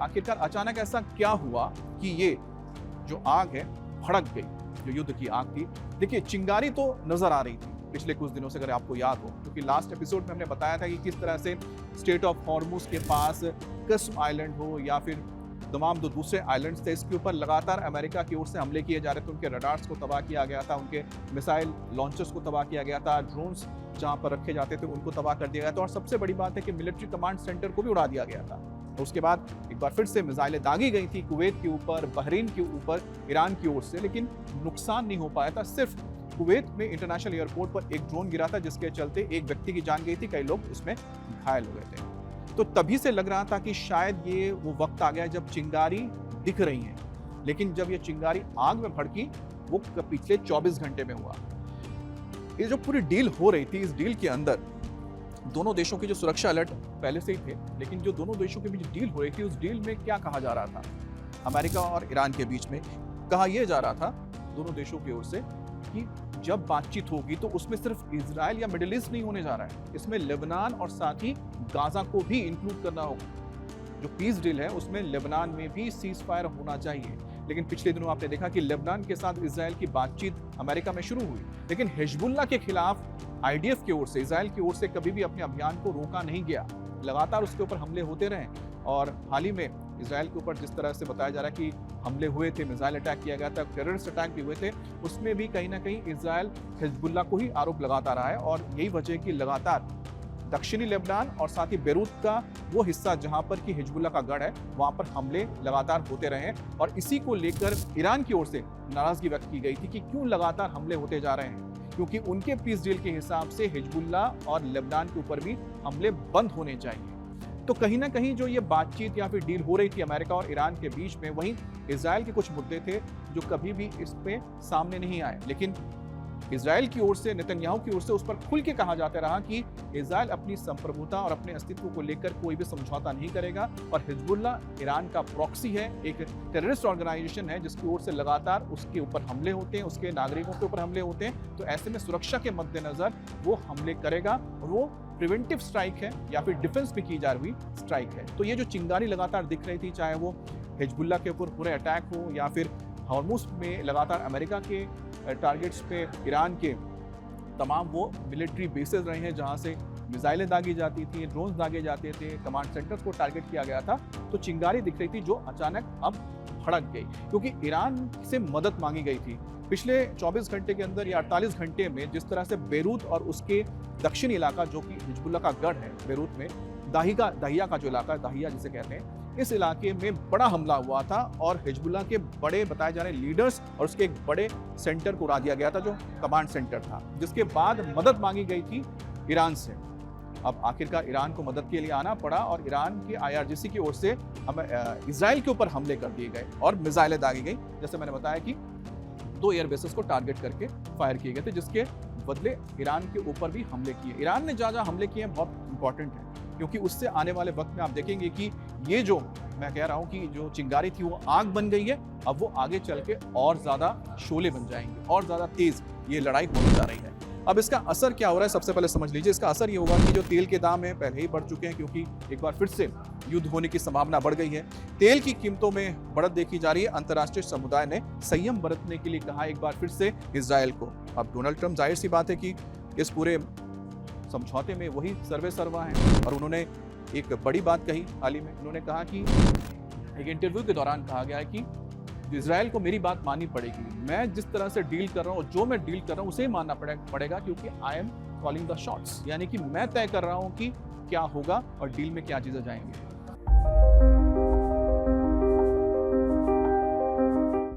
आखिरकार अचानक ऐसा क्या हुआ कि ये जो आग है भड़क गई, जो युद्ध की आग थी। देखिए, चिंगारी तो नजर आ रही थी पिछले कुछ दिनों से, अगर आपको याद हो, क्योंकि लास्ट एपिसोड में हमने बताया था कि किस तरह से स्ट्रेट ऑफ हॉर्मुज के पास कस्म आइलैंड हो या फिर तमाम जो दूसरे आइलैंड्स थे, इसके ऊपर लगातार अमेरिका की ओर से हमले किए जा रहे थे। उनके रडार्स को तबाह किया गया था, उनके मिसाइल लॉन्चर्स को तबाह किया गया था, ड्रोन्स जहां पर रखे जाते थे उनको तबाह कर दिया गया था, और सबसे बड़ी बात है कि मिलिट्री कमांड सेंटर को भी उड़ा दिया गया था। तो उसके बाद एक बार फिर से मिसाइलें दागी गई थी कुवैत के ऊपर, बहरीन के ऊपर ईरान की ओर से, लेकिन नुकसान नहीं हो पाया था। सिर्फ कुवैत में इंटरनेशनल एयरपोर्ट पर एक ड्रोन गिरा था, जिसके चलते एक व्यक्ति की जान गई थी, कई लोग उसमें घायल हो गए थे। तो तभी से लग रहा था कि शायद ये वो वक्त आ गया जब चिंगारी दिख रही है, लेकिन जब ये चिंगारी आग में भड़की वो पिछले 24 घंटे में हुआ। ये जो पूरी डील हो रही थी, इस डील के अंदर दोनों देशों के जो सुरक्षा अलर्ट पहले से ही थे, लेकिन जो दोनों देशों के बीच डील हो रही थी, उस डील में क्या कहा जा रहा था अमेरिका और ईरान के बीच में? कहा यह जा रहा था दोनों देशों की ओर से कि जब बातचीत होगी तो उसमें सिर्फ इजराइल या मिडिल ईस्ट नहीं होने जा रहा है, इसमें लेबनान और साथ ही गाजा को भी इंक्लूड करना होगा। जो पीस डील है उसमें लेबनान में भी सीज फायर होना चाहिए। लेकिन पिछले दिनों आपने देखा कि लेबनान के साथ इजराइल की बातचीत अमेरिका में शुरू हुई, लेकिन हिजबुल्लाह के खिलाफ आईडीएफ की ओर से, इजराइल की ओर से कभी भी अपने अभियान को रोका नहीं गया। लगातार उसके ऊपर हमले होते रहे, और हाल ही में इजराइल के ऊपर जिस तरह से बताया जा रहा है कि हमले हुए थे, मिसाइल अटैक किया गया था, टेररिस्ट अटैक भी हुए थे, उसमें भी कहीं ना कहीं इजराइल हिजबुल्लाह को ही आरोप लगाता रहा है। और यही वजह है कि लगातार दक्षिणी लेबनान और साथ ही बेरूत का वो हिस्सा जहां पर कि हिजबुल्लाह का गढ़ है, वहां पर हमले लगातार होते रहे हैं। और इसी को लेकर ईरान की ओर से नाराजगी व्यक्त की गई थी कि क्यों लगातार हमले होते जा रहे हैं, क्योंकि उनके पीस डील के हिसाब से हिजबुल्लाह और लेबनान के ऊपर भी हमले बंद होने चाहिए। तो कहीं ना कहीं जो ये बातचीत या फिर डील हो रही थी अमेरिका और ईरान के बीच में, वहीं इजराइल के कुछ मुद्दे थे जो कभी भी इस पे सामने नहीं आए, लेकिन इजराइल की ओर से, नेतन्याहू की ओर से उस पर खुल के कहा जाता रहा कि इजराइल अपनी संप्रभुता और अपने अस्तित्व को लेकर कोई भी समझौता नहीं करेगा, और हिजबुल्लाह ईरान का प्रॉक्सी है, एक टेररिस्ट ऑर्गेनाइजेशन है जिसकी ओर से लगातार उसके ऊपर हमले होते हैं, उसके नागरिकों के ऊपर हमले होते हैं। तो ऐसे में सुरक्षा के मद्देनजर वो हमले करेगा, और वो प्रिवेंटिव स्ट्राइक है या फिर डिफेंस पे की जा रही स्ट्राइक है। तो ये जो चिंगारी लगातार दिख रही थी, चाहे वो हिजबुल्लाह के ऊपर पूरे अटैक हो या फिर हॉर्मुज में लगातार अमेरिका के टारगेट्स पे ईरान के तमाम वो मिलिट्री बेसेस रहे हैं जहां से मिसाइलें दागी जाती थी, ड्रोन्स दागे जाते थे, कमांड सेंटर्स को टारगेट किया गया था, तो चिंगारी दिख रही थी जो अचानक अब भड़क गई, क्योंकि ईरान से मदद मांगी गई थी। पिछले 24 घंटे के अंदर या 48 घंटे में जिस तरह से बेरूत और उसके दक्षिणी इलाका, जो कि हिजबुल्लाह का गढ़ है बेरूत में, दाहिया का जो इलाका है, दाहिया जिसे कहते हैं, इस इलाके में बड़ा हमला हुआ था, और हिजबुल्लाह के बड़े बताए जा रहे लीडर्स और उसके एक बड़े सेंटर को उड़ा दिया गया था, जो कमांड सेंटर था, जिसके बाद मदद मांगी गई थी ईरान से। अब आखिरकार ईरान को मदद के लिए आना पड़ा, और ईरान की IRGC की ओर से इजराइल के ऊपर हमले कर दिए गए और मिसाइलें दागी गई। जैसे मैंने बताया कि 2 एयर बेसेस को टारगेट करके फायर किए गए थे, जिसके बदले ईरान के ऊपर भी हमले किए। ईरान ने जहाँ हमले किए हैं बहुत इंपॉर्टेंट है, क्योंकि उससे आने वाले वक्त में आप देखेंगे कि ये जो मैं कह रहा हूं कि जो चिंगारी थी वो आग बन गई है, अब वो आगे चल के और ज्यादा शोले बन जाएंगे, और ज्यादा तेज ये लड़ाई होने जा रही है। अब इसका असर क्या हो रहा है, सबसे पहले समझ लीजिए। इसका असर ये होगा कि जो तेल के दाम है पहले ही बढ़ चुके हैं, क्योंकि एक बार फिर से युद्ध होने की संभावना बढ़ गई है। तेल की कीमतों में बढ़त देखी जा रही है। अंतर्राष्ट्रीय समुदाय ने संयम बरतने के लिए कहा एक बार फिर से इजराइल को। अब डोनाल्ड ट्रंप, जाहिर सी बात है कि इस पूरे समझौते में वही सर्वे सर्वा है, और उन्होंने एक बड़ी बात कही हाल ही में। उन्होंने कहा कि एक इंटरव्यू के दौरान कहा गया है कि इजराइल को मेरी बात माननी पड़ेगी, मैं जिस तरह से डील कर रहा हूँ, जो मैं डील कर रहा हूँ उसे ही मानना पड़ेगा, क्योंकि I am calling the shots, यानी कि मैं तय कर रहा हूँ कि क्या होगा और डील में क्या चीजें जाएंगे।